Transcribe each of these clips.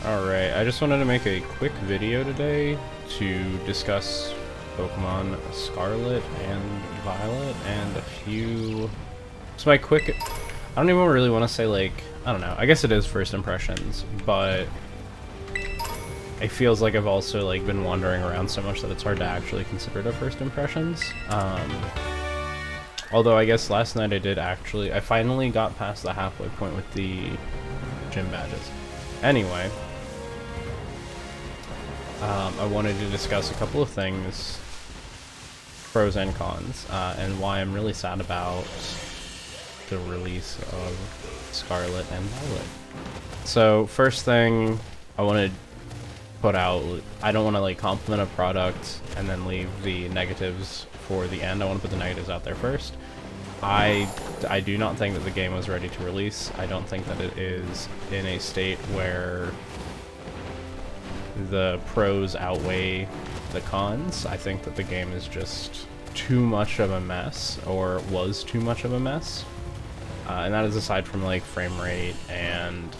Alright, I just wanted to make a quick video today to discuss Pokemon Scarlet and Violet and a few... So my quick... I don't even really want to say, like, I don't know, I guess it is first impressions, but it feels like I've also, like, been wandering around so much that it's hard to actually consider it a first impressions. Although I guess last night I finally got past the halfway point with the gym badges. Anyway, I wanted to discuss a couple of things, pros and cons, and why I'm really sad about the release of Scarlet and Violet. So first thing I want to put out, I don't want to like compliment a product and then leave the negatives for the end. I want to put the negatives out there first. I do not think that the game was ready to release. I don't think that it is in a state where the pros outweigh the cons. I think that the game is just too much of a mess, or was too much of a mess. And that is aside from like frame rate and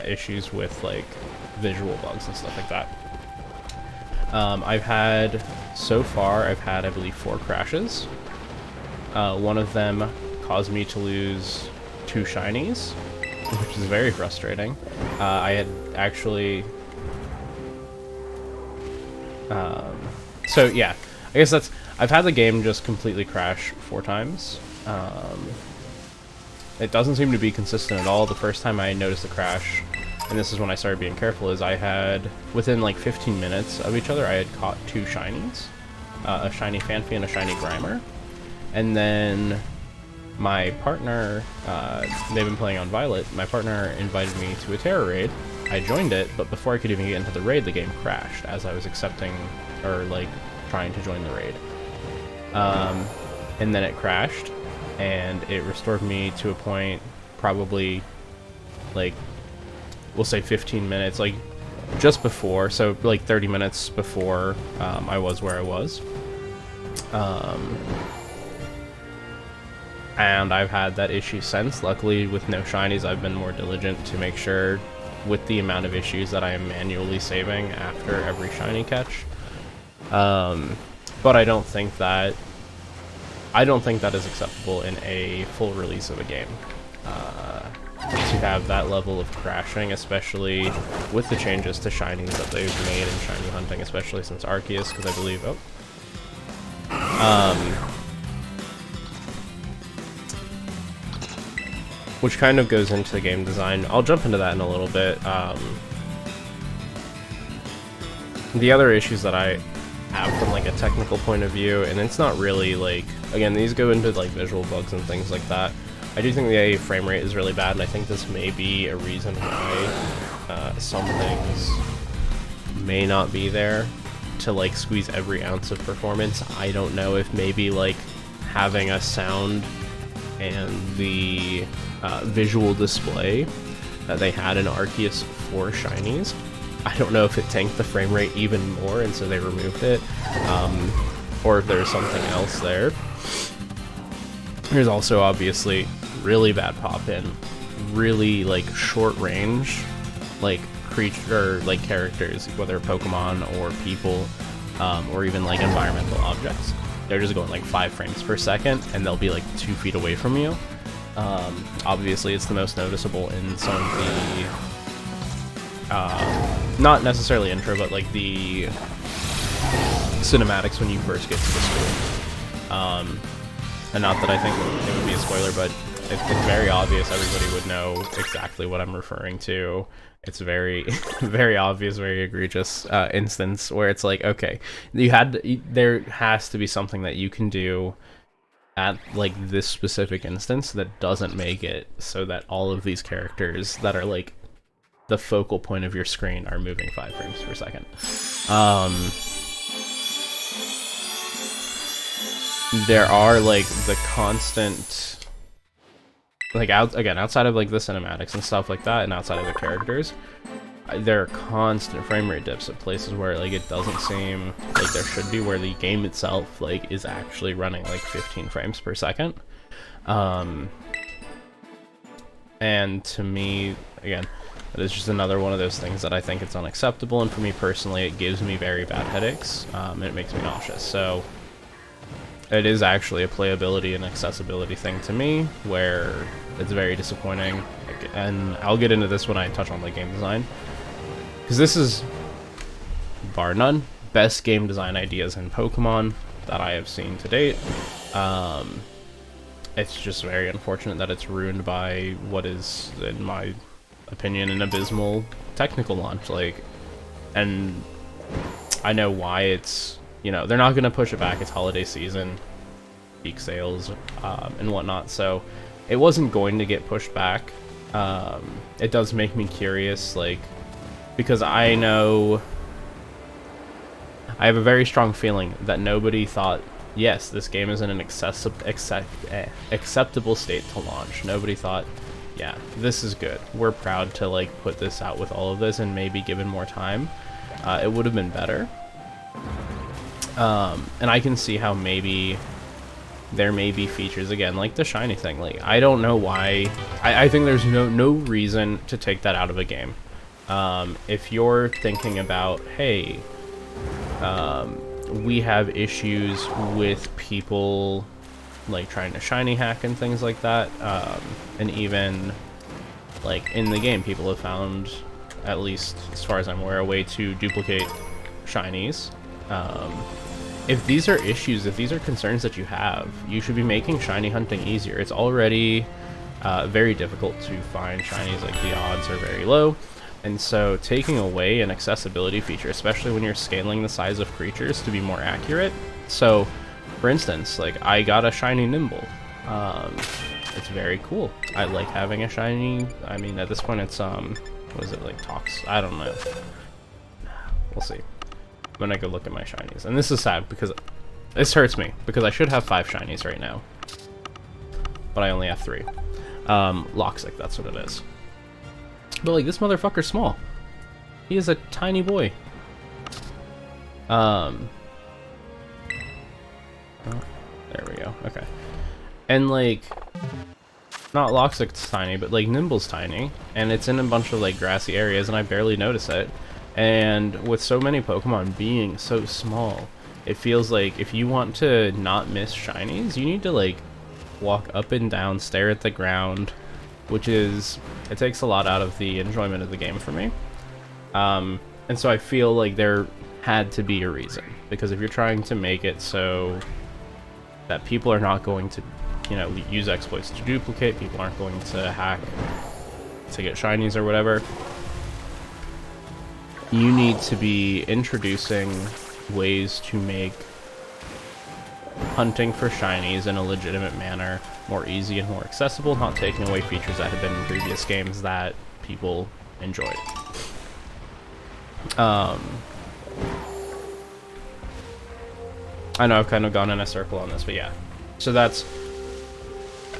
issues with like visual bugs and stuff like that. So far I've had I believe 4 crashes. One of them caused me to lose 2 shinies, which is very frustrating. I had actually... so yeah, I guess I've had the game just completely crash 4 times. It doesn't seem to be consistent at all. The first time I noticed the crash, and this is when I started being careful, is I had, within like 15 minutes of each other, I had caught 2 shinies. A shiny Phanpy and a shiny Grimer. And then my partner, they've been playing on Violet, my partner invited me to a Terror Raid. I joined it, but before I could even get into the raid, the game crashed as I was accepting, or like, trying to join the raid. And then it crashed, and it restored me to a point probably, like, we'll say 15 minutes, like, just before, so like 30 minutes before I was where I was. And I've had that issue since. Luckily, with no shinies, I've been more diligent to make sure, with the amount of issues that I am manually saving after every shiny catch. But I don't think that is acceptable in a full release of a game. To have that level of crashing, especially with the changes to shinies that they've made in shiny hunting, especially since Arceus, because I believe... which kind of goes into the game design. I'll jump into that in a little bit. The other issues that I have from like a technical point of view, and it's not really like, again, these go into like visual bugs and things like that. I do think the frame rate is really bad, and I think this may be a reason why some things may not be there to like squeeze every ounce of performance. I don't know if maybe like having a sound and the visual display that they had in Arceus for shinies, I don't know if it tanked the frame rate even more and so they removed it, or if there's something else there. There's also obviously really bad pop-in, really like short range, like creature, like characters, whether Pokemon or people, or even like environmental objects. They're just going like 5 frames per second, and they'll be like 2 feet away from you. Obviously, it's the most noticeable in some of the, not necessarily intro, but like the cinematics when you first get to the school. And not that I think it would be a spoiler, but it's very obvious. Everybody would know exactly what I'm referring to. It's very, very obvious, very egregious instance where it's like, okay, there has to be something that you can do at like this specific instance that doesn't make it so that all of these characters that are like the focal point of your screen are moving 5 frames per second. There are like the constant, like outside of like the cinematics and stuff like that, and outside of the characters, there are constant frame rate dips at places where like it doesn't seem like there should be, where the game itself like is actually running like 15 frames per second. And to me, again, that is just another one of those things that I think it's unacceptable, and for me personally, it gives me very bad headaches, and it makes me nauseous. So it is actually a playability and accessibility thing to me, where it's very disappointing. And I'll get into this when I touch on the game design, because this is, bar none, best game design ideas in Pokemon that I have seen to date. It's just very unfortunate that it's ruined by what is, in my opinion, an abysmal technical launch. Like, and I know why it's, you know, they're not going to push it back. It's holiday season, peak sales, and whatnot. So it wasn't going to get pushed back. It does make me curious, like, because I know I have a very strong feeling that nobody thought, yes, this game is in an acceptable state to launch. Nobody thought, yeah, this is good. We're proud to like put this out with all of this, and maybe given more time, it would have been better. And I can see how maybe there may be features, again, like the shiny thing. Like, I don't know why. I think there's no reason to take that out of a game. If you're thinking about, hey, we have issues with people like trying to shiny hack and things like that, and even like in the game people have found, at least as far as I'm aware, a way to duplicate shinies. If these are issues, if these are concerns that you have, you should be making shiny hunting easier. It's already very difficult to find shinies, like the odds are very low. And so taking away an accessibility feature, especially when you're scaling the size of creatures to be more accurate. So, for instance, like I got a shiny Nimble. It's very cool. I like having a shiny. I mean, at this point, it's what is it, like Tox? I don't know. We'll see. I'm gonna go look at my shinies, and this is sad because this hurts me because I should have 5 shinies right now, but I only have 3. Loxic, that's what it is. But like, this motherfucker's small. He is a tiny boy. Oh, there we go. Okay. And like, not Loxic's tiny, but like Nimble's tiny, and it's in a bunch of like grassy areas, and I barely notice it. And with so many Pokemon being so small, it feels like if you want to not miss shinies, you need to like walk up and down, stare at the ground, which is, it takes a lot out of the enjoyment of the game for me. And so I feel like there had to be a reason, because if you're trying to make it so that people are not going to, you know, use exploits to duplicate, people aren't going to hack to get shinies or whatever, you need to be introducing ways to make hunting for shinies in a legitimate manner more easy and more accessible, not taking away features that have been in previous games that people enjoyed. I know I've kind of gone in a circle on this, but yeah. So that's,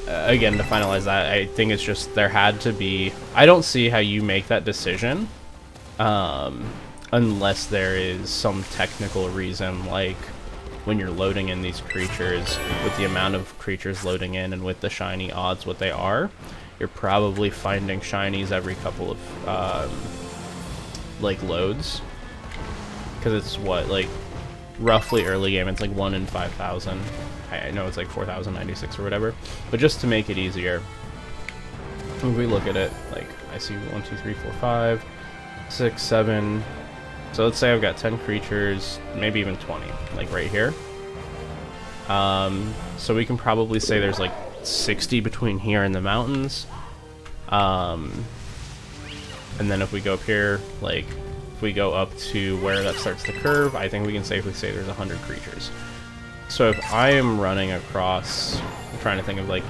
again, to finalize that, I think it's just there had to be, I don't see how you make that decision unless there is some technical reason, like when you're loading in these creatures, with the amount of creatures loading in and with the shiny odds what they are, you're probably finding shinies every couple of like loads, because it's what, like roughly early game it's like 1 in 5,000. I know it's like 4,096 or whatever, but just to make it easier, if we look at it, like I see 1 2 3 4 5 6 7, so let's say I've got 10 creatures, maybe even 20, like right here. So we can probably say there's like 60 between here and the mountains. And then if we go up here, like if we go up to where that starts the curve, I think we can safely say there's 100 creatures. So if I am running across, I'm trying to think of like,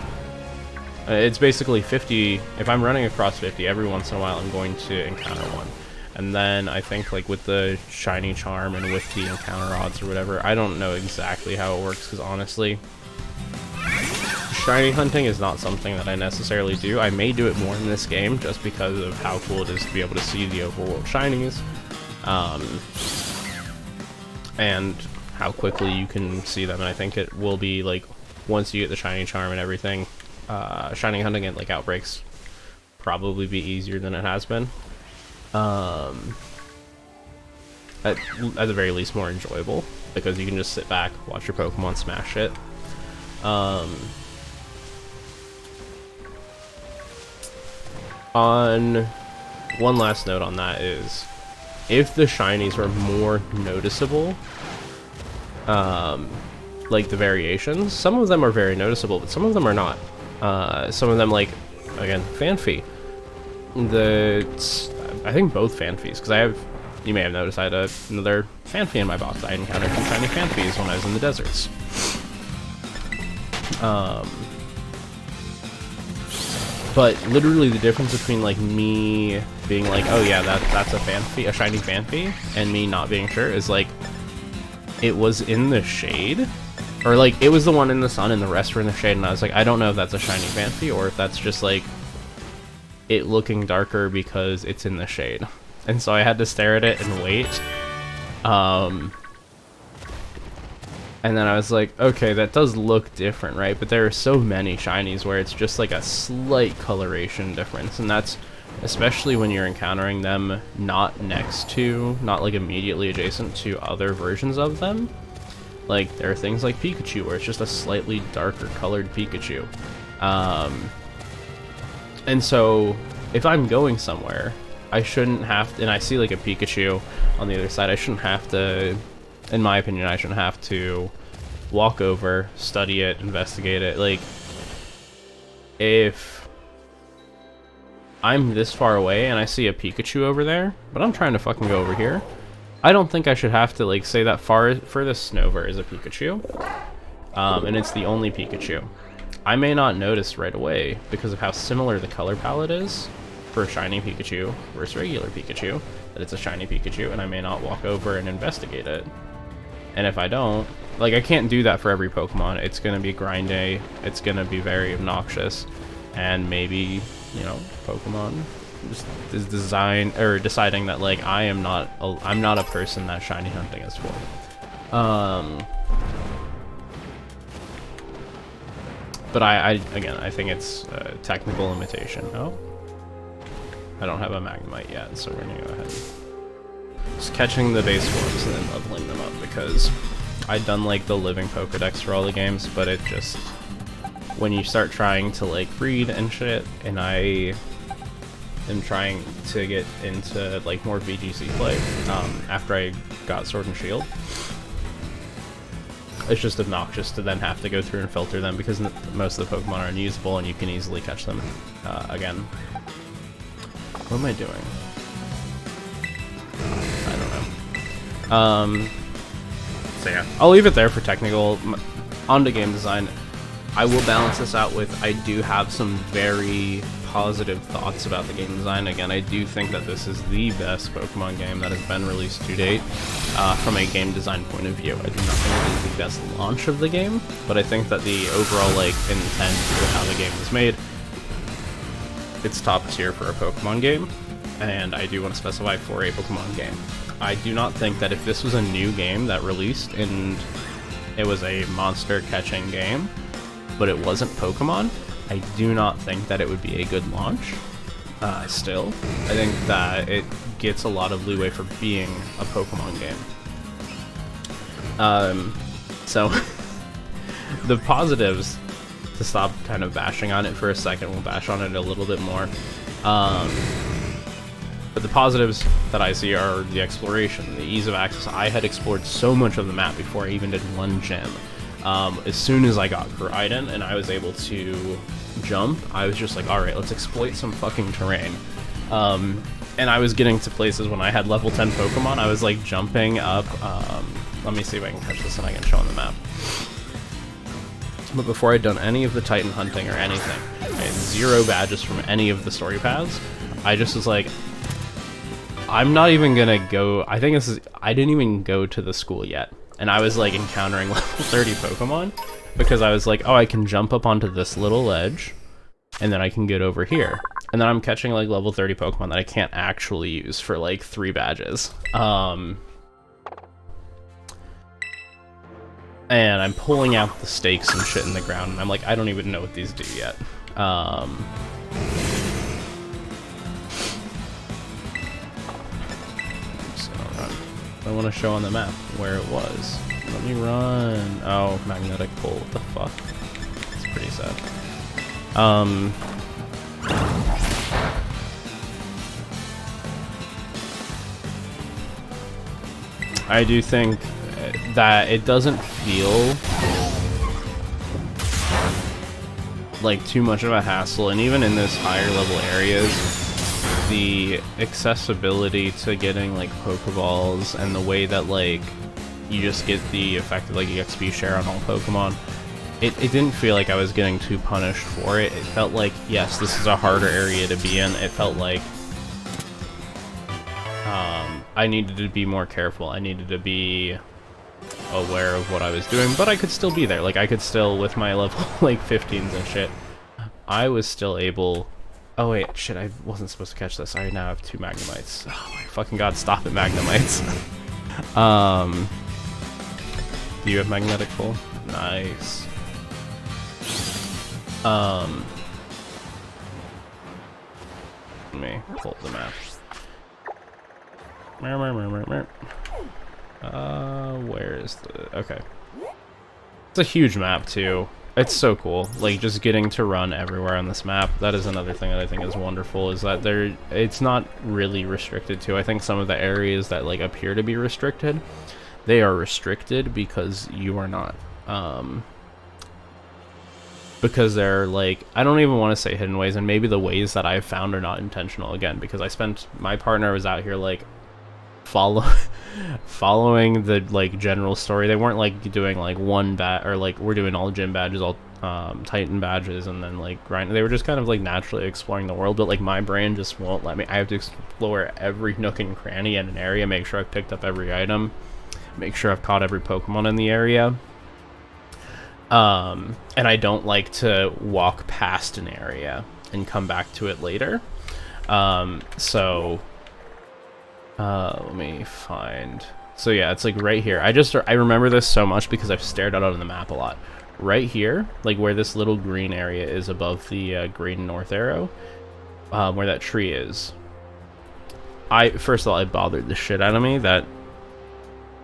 it's basically 50, if I'm running across 50, every once in a while I'm going to encounter one. And then I think like with the shiny charm and with the encounter odds or whatever, I don't know exactly how it works, because honestly, shiny hunting is not something that I necessarily do. I may do it more in this game just because of how cool it is to be able to see the overworld shinies, and how quickly you can see them. And I think it will be like, once you get the shiny charm and everything, shiny hunting at like outbreaks probably be easier than it has been. At the very least, more enjoyable, because you can just sit back, watch your Pokemon smash it. On one last note on that is, if the shinies were more noticeable, like the variations, some of them are very noticeable, but some of them are not. Some of them, like, again, Fanfy. I think both Fanfys, because you may have noticed I had another Fanfy in my box. I encountered some shiny Fanfys when I was in the deserts. But literally the difference between, like, me being like, oh yeah, that's a Fanfy, a shiny Fanfy, and me not being sure is, like, it was in the shade, or, like, it was the one in the sun and the rest were in the shade, and I was like, I don't know if that's a shiny Fanfy or if that's just, like, it looking darker because it's in the shade. And so I had to stare at it and wait. And then I was like, okay, that does look different, right? But there are so many shinies where it's just like a slight coloration difference, and that's especially when you're encountering them not next to, not like immediately adjacent to other versions of them. Like, there are things like Pikachu where it's just a slightly darker colored Pikachu. And so if I'm going somewhere, I shouldn't have to, and I see like a Pikachu on the other side, I shouldn't have to, in my opinion, I shouldn't have to walk over, study it, investigate it. Like, if I'm this far away and I see a Pikachu over there, but I'm trying to fucking go over here, I don't think I should have to, like, say that furthest Snover is a Pikachu, and it's the only Pikachu. I may not notice right away because of how similar the color palette is for shiny Pikachu versus regular Pikachu, that it's a shiny Pikachu, and I may not walk over and investigate it. And if I don't, like, I can't do that for every Pokemon. It's gonna be grindy, it's gonna be very obnoxious, and maybe, you know, Pokemon just is deciding that, like, I'm not a person that shiny hunting is for. But again, I think it's a technical limitation. Oh, I don't have a Magnemite yet, so we're gonna go ahead. Just catching the base forms and then leveling them up, because I'd done like the living Pokedex for all the games, but it just, when you start trying to like breed and shit, and I am trying to get into like more VGC play after I got Sword and Shield, it's just obnoxious to then have to go through and filter them, because most of the Pokemon are unusable and you can easily catch them again. What am I doing? I don't know. So yeah, I'll leave it there for technical. On to game design. I will balance this out with, I do have some very positive thoughts about the game design. Again, I do think that this is the best Pokemon game that has been released to date from a game design point of view. I do not think it is the best launch of the game, but I think that the overall like intent for how the game was made, it's top tier for a Pokemon game, and I do want to specify for a Pokemon game. I do not think that if this was a new game that released and it was a monster catching game, but it wasn't Pokemon, I do not think that it would be a good launch. Still, I think that it gets a lot of leeway for being a Pokemon game. So, the positives, to stop kind of bashing on it for a second, we'll bash on it a little bit more. But the positives that I see are the exploration, the ease of access. I had explored so much of the map before I even did one gym. As soon as I got Koraidon and I was able to jump, I was just like, alright, let's exploit some fucking terrain. And I was getting to places when I had level 10 Pokemon, I was like jumping up, let me see if I can catch this and I can show on the map. But before I'd done any of the Titan hunting or anything, I had 0 badges from any of the story paths. I just was like, I'm not even gonna go, I didn't even go to the school yet. And I was like encountering level 30 Pokemon because I was like, oh, I can jump up onto this little ledge and then I can get over here. And then I'm catching like level 30 Pokemon that I can't actually use for like 3 badges. And I'm pulling out the stakes and shit in the ground and I'm like, I don't even know what these do yet. I want to show on the map where it was. Let me run. Oh, magnetic pole. What the fuck? It's pretty sad. I do think that it doesn't feel like too much of a hassle, and even in those higher level areas, the accessibility to getting like Pokeballs and the way that like you just get the effective like XP share on all Pokemon, it didn't feel like I was getting too punished for it. It felt like, yes, this is a harder area to be in. It felt like I needed to be more careful. I needed to be aware of what I was doing, but I could still be there. Like, I could still, with my level like 15s and shit, I was still able... Oh wait, shit, I wasn't supposed to catch this. I now have 2 Magnemites. Oh my fucking god, stop it, Magnemites. Do you have magnetic pull? Nice. Let me pull up the map. Where is the... Okay. It's a huge map, too. It's so cool. Like, just getting to run everywhere on this map. That is another thing that I think is wonderful, is that it's not really restricted to. I think some of the areas that, like, appear to be restricted, they are restricted because you are not. Because they're, like, I don't even want to say hidden ways, and maybe the ways that I've found are not intentional, again, because my partner was out here, like, following the like general story. They weren't like doing like one badge, or like we're doing all gym badges, all Titan badges, and then like grind. They were just kind of like naturally exploring the world, but like my brain just won't let me. I have to explore every nook and cranny in an area, make sure I've picked up every item, make sure I've caught every Pokemon in the area. And I don't like to walk past an area and come back to it later. Let me find... So yeah, it's like right here. I remember this so much because I've stared out on the map a lot. Right here, like where this little green area is above the green north arrow, where that tree is. First of all, it bothered the shit out of me that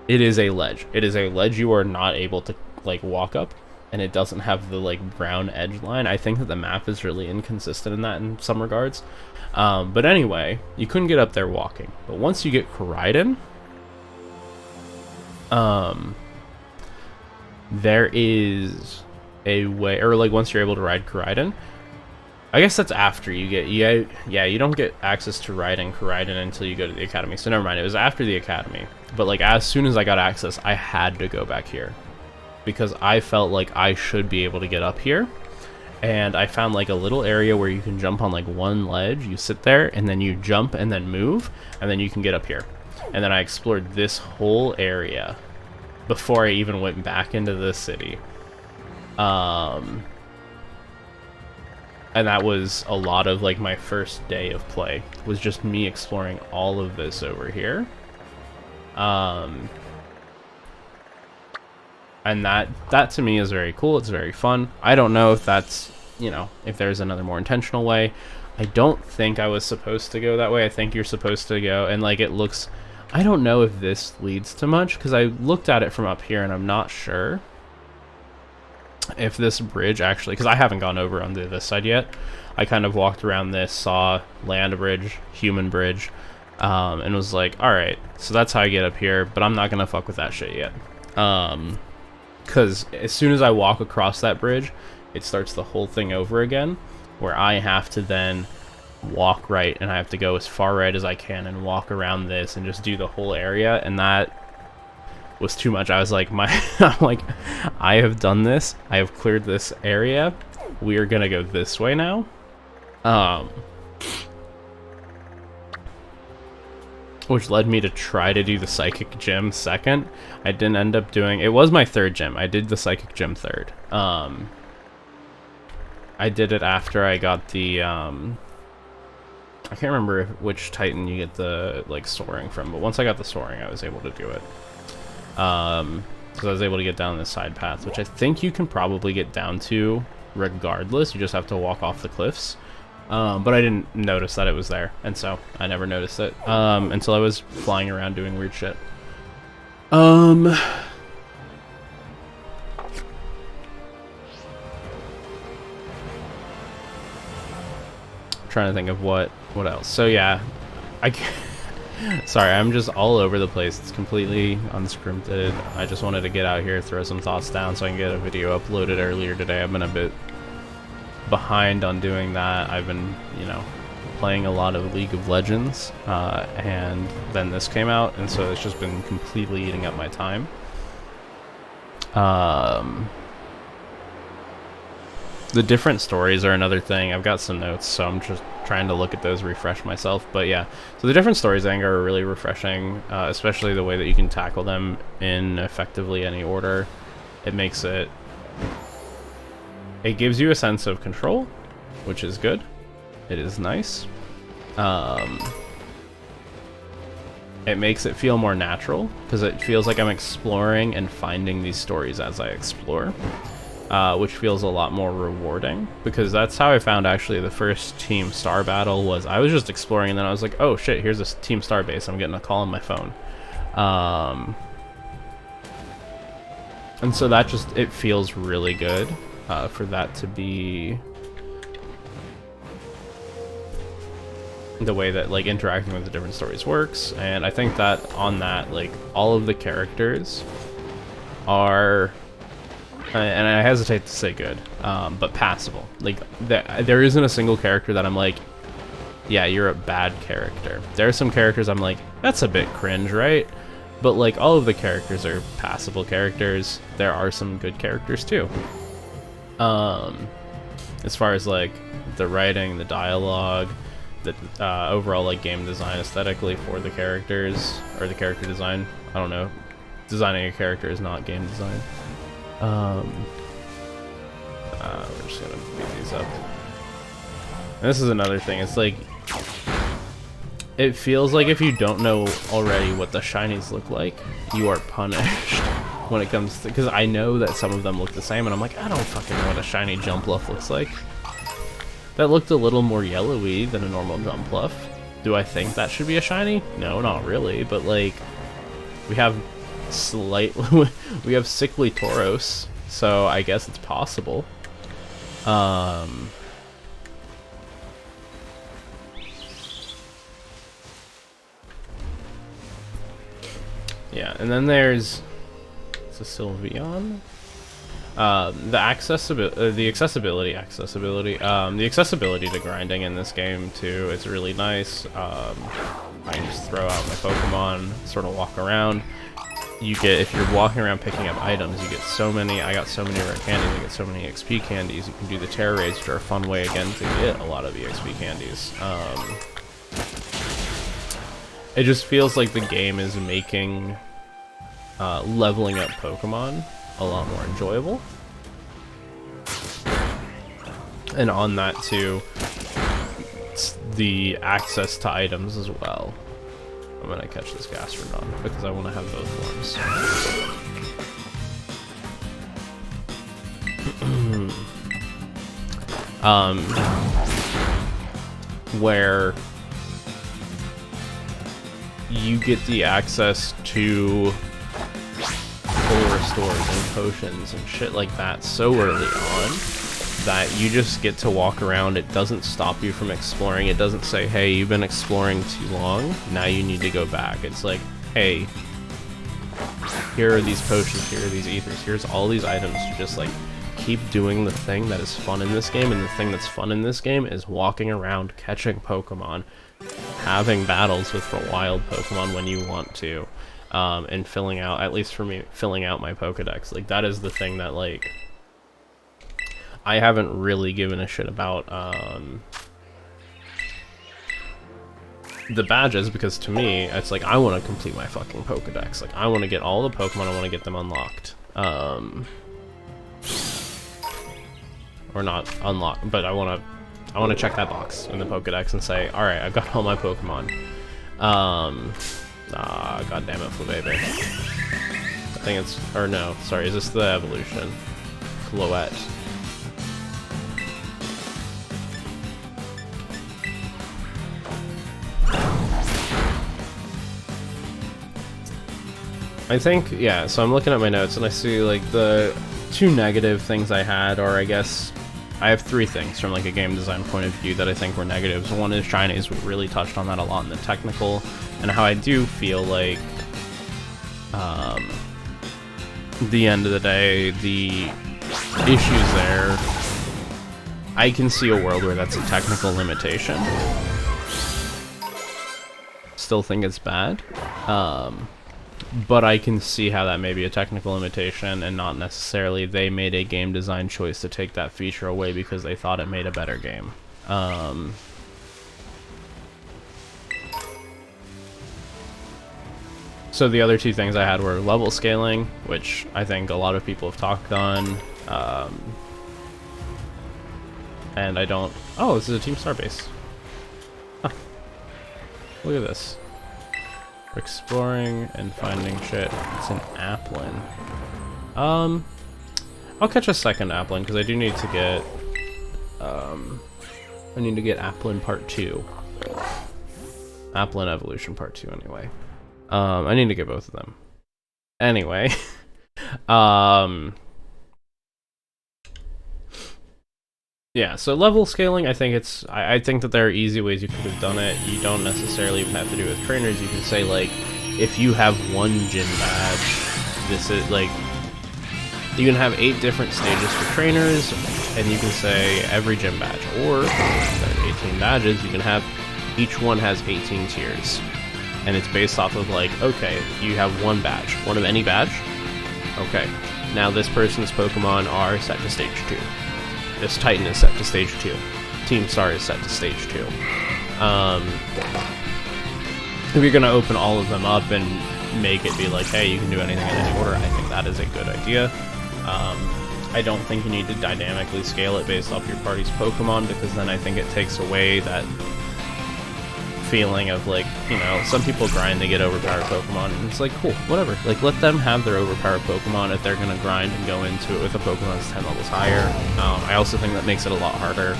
it is a ledge. It is a ledge you are not able to like walk up, and it doesn't have the like brown edge line. I think that the map is really inconsistent in that in some regards. But anyway, you couldn't get up there walking. But once you get Koraidon, there is a way, or like once you're able to ride Koraidon, I guess that's after you get, yeah, you don't get access to riding Koraidon until you go to the academy. So never mind, it was after the academy. But like as soon as I got access, I had to go back here because I felt like I should be able to get up here. And I found like a little area where you can jump on like one ledge. You sit there and then you jump and then move, and then you can get up here. And then I explored this whole area before I even went back into the city. And that was a lot of like my first day of play, was just me exploring all of this over here. And that to me is very cool. It's very fun. I don't know if that's, you know, if there's another more intentional way. I don't think I was supposed to go that way. I think you're supposed to go, and like it looks, I don't know if this leads to much, because I looked at it from up here and I'm not sure if this bridge actually, because I haven't gone over onto this side yet. I kind of walked around this, saw land bridge, human bridge, and was like, alright, so that's how I get up here, but I'm not gonna fuck with that shit yet. Because as soon as I walk across that bridge, it starts the whole thing over again, where I have to then walk right, and I have to go as far right as I can and walk around this and just do the whole area, and that was too much. I was like, I'm like, I have done this, I have cleared this area, we are gonna go this way now. Which led me to try to do the psychic gym second. I didn't end up doing, it was my third gym. I did the psychic gym third. I did it after I got the, I can't remember which Titan you get the, like, soaring from, but once I got the soaring, I was able to do it. So I was able to get down this side path, which I think you can probably get down to regardless. You just have to walk off the cliffs. But I didn't notice that it was there, and so I never noticed it, until I was flying around doing weird shit. Um, trying to think of what else. So yeah, sorry, I'm just all over the place. It's completely unscripted. I just wanted to get out here, throw some thoughts down so I can get a video uploaded earlier today. I've been a bit behind on doing that. I've been, you know, playing a lot of League of Legends, and then this came out, and so it's just been completely eating up my time. The different stories are another thing. I've got some notes, so I'm just trying to look at those, refresh myself. But yeah, so the different stories I think are really refreshing, especially the way that you can tackle them in effectively any order. It makes it... It gives you a sense of control, which is good. It is nice. It makes it feel more natural, because it feels like I'm exploring and finding these stories as I explore. Which feels a lot more rewarding, because that's how I found actually the first Team Star battle. Was I was just exploring, and then I was like, oh shit, here's this Team Star base, I'm getting a call on my phone. And so that just, it feels really good for that to be the way that like interacting with the different stories works. And I think that on that, like, all of the characters are... and I hesitate to say good, but passable. Like, there isn't a single character that I'm like, yeah, you're a bad character. There are some characters I'm like, that's a bit cringe, right? But like, all of the characters are passable characters. There are some good characters too. As far as like the writing, the dialogue, the overall like game design aesthetically for the characters, or the character design, I don't know. Designing a character is not game design. We're just gonna beat these up. And this is another thing, it's like, it feels like if you don't know already what the shinies look like, you are punished when it comes to, because I know that some of them look the same, and I'm like, I don't fucking know what a shiny Jumpluff looks like. That looked a little more yellowy than a normal Jumpluff. Do I think that should be a shiny? No, not really, but like, we have we have Sickly Tauros, so I guess it's possible. Yeah, and then there's a Sylveon. The accessibility to grinding in this game too is really nice. I can just throw out my Pokemon, sort of walk around. You get, if you're walking around picking up items, you get so many. I got so many rare candies. I get so many XP candies. You can do the terror raids, which are a fun way again to get a lot of the XP candies. It just feels like the game is making leveling up Pokemon a lot more enjoyable. And on that too, it's the access to items as well. I'm gonna catch this Gastrodon because I want to have both forms. Where you get the access to full restores and potions and shit like that so early on that you just get to walk around. It doesn't stop you from exploring. It doesn't say, hey, you've been exploring too long, now you need to go back. It's like, hey, here are these potions, here are these ethers, here's all these items to just like keep doing the thing that is fun in this game. And the thing that's fun in this game is walking around, catching Pokemon, having battles with wild Pokemon when you want to, and filling out, at least for me, filling out my Pokedex. Like, that is the thing that, like, I haven't really given a shit about the badges, because to me, it's like, I want to complete my fucking Pokedex. Like, I want to get all the Pokemon, I want to get them unlocked. Or not unlocked, but I want to check that box in the Pokedex and say, alright, I've got all my Pokemon. God damn it, Flabébé. I think it's, or no, sorry, is this the evolution? Floette. I think, yeah, so I'm looking at my notes and I see, like, the 2 negative things I had, or I guess I have 3 things from, like, a game design point of view that I think were negatives. One is Chinese, we really touched on that a lot in the technical, and how I do feel like, the end of the day, the issues there, I can see a world where that's a technical limitation. Still think it's bad. But I can see how that may be a technical limitation and not necessarily they made a game design choice to take that feature away because they thought it made a better game. So the other 2 things I had were level scaling, which I think a lot of people have talked on. And I don't... Oh, this is a Team Starbase. Huh. Look at this. Exploring and finding shit. It's an Applin. I'll catch a second Applin because I do need to get I need to get Applin Part 2. Applin Evolution Part 2 anyway. I need to get both of them. Anyway. Yeah, so level scaling, I think it's... I think that there are easy ways you could have done it. You don't necessarily even have to do it with trainers. You can say, like, if you have 1 gym badge, this is, like... You can have 8 different stages for trainers, and you can say every gym badge. Or, instead of 18 badges, you can have... Each one has 18 tiers. And it's based off of, like, okay, you have 1 badge. 1 of any badge? Okay. Now this person's Pokemon are set to Stage 2. This Titan is set to Stage 2. Team Star is set to Stage 2. If you're gonna open all of them up and make it be like, hey, you can do anything in any order, I think that is a good idea. I don't think you need to dynamically scale it based off your party's Pokemon, because then I think it takes away that feeling of, like, you know, some people grind to get overpowered Pokemon, and it's like, cool, whatever. Like, let them have their overpowered Pokemon if they're gonna grind and go into it with a Pokemon that's 10 levels higher. I also think that makes it a lot harder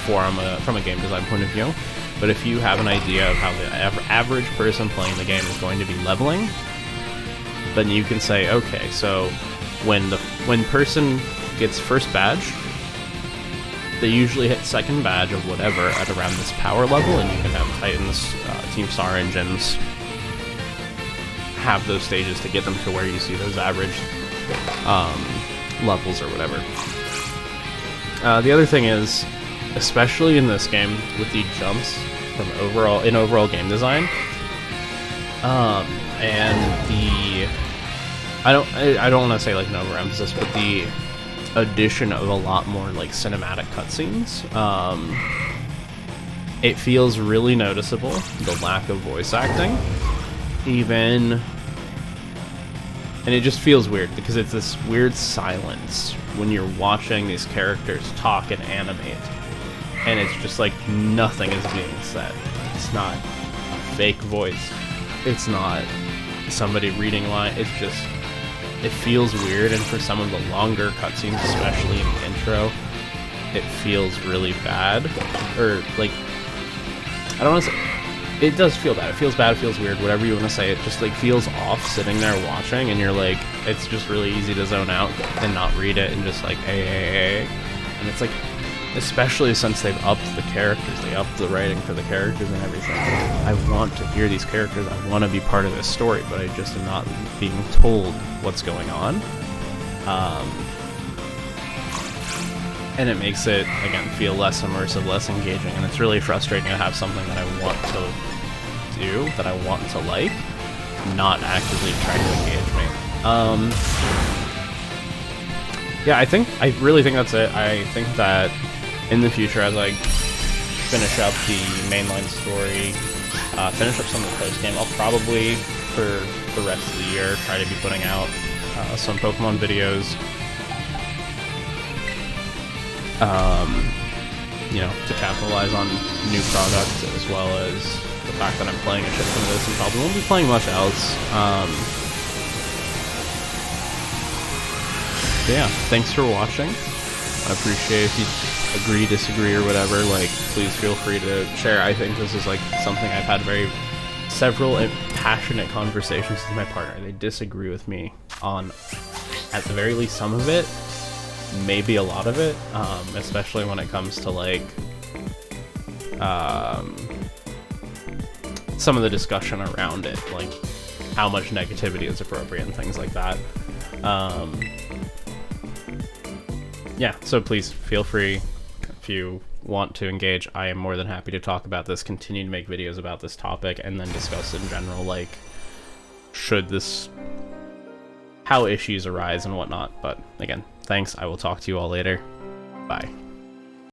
from a game design point of view. But if you have an idea of how the average person playing the game is going to be leveling, then you can say, okay, so when person gets first badge, they usually hit second badge of whatever at around this power level, and you can have Titans, Team Star engines have those stages to get them to where you see those average levels or whatever. The other thing is, especially in this game, with the jumps from overall game design, and the I don't want to say like an overemphasis, but the addition of a lot more like cinematic cutscenes. It feels really noticeable, the lack of voice acting, and it just feels weird because it's this weird silence when you're watching these characters talk and animate, and it's just like nothing is being said. It's not a fake voice, it's not somebody reading line, it's just, it feels weird. And for some of the longer cutscenes, especially in the intro, it feels really bad, or like, I don't want to say, it does feel bad. It feels bad, it feels weird, whatever you want to say. It just like feels off sitting there watching, and you're like, it's just really easy to zone out and not read it and just like, and it's like, especially since they've upped the characters, they upped the writing for the characters and everything. I want to hear these characters, I want to be part of this story, but I just am not being told what's going on. And it makes it, again, feel less immersive, less engaging, and it's really frustrating to have something that I want to do, that I want to like, not actively trying to engage me. Yeah, I really think that's it. I think that in the future, as I finish up the mainline story, finish up some of the post-game, I'll probably, for the rest of the year, try to be putting out some Pokemon videos, you know, to capitalize on new products, as well as the fact that I'm playing a shit ton of this and probably won't be playing much else. Yeah, thanks for watching. I appreciate if you agree, disagree, or whatever, like, please feel free to share. I think this is like something I've had several passionate conversations with my partner. They disagree with me on, at the very least, some of it, maybe a lot of it, especially when it comes to like some of the discussion around it, like how much negativity is appropriate and things like that. Yeah, so please feel free if you want to engage. I am more than happy to talk about this, continue to make videos about this topic, and then discuss in general, like, how issues arise and whatnot. But again, thanks. I will talk to you all later. Bye.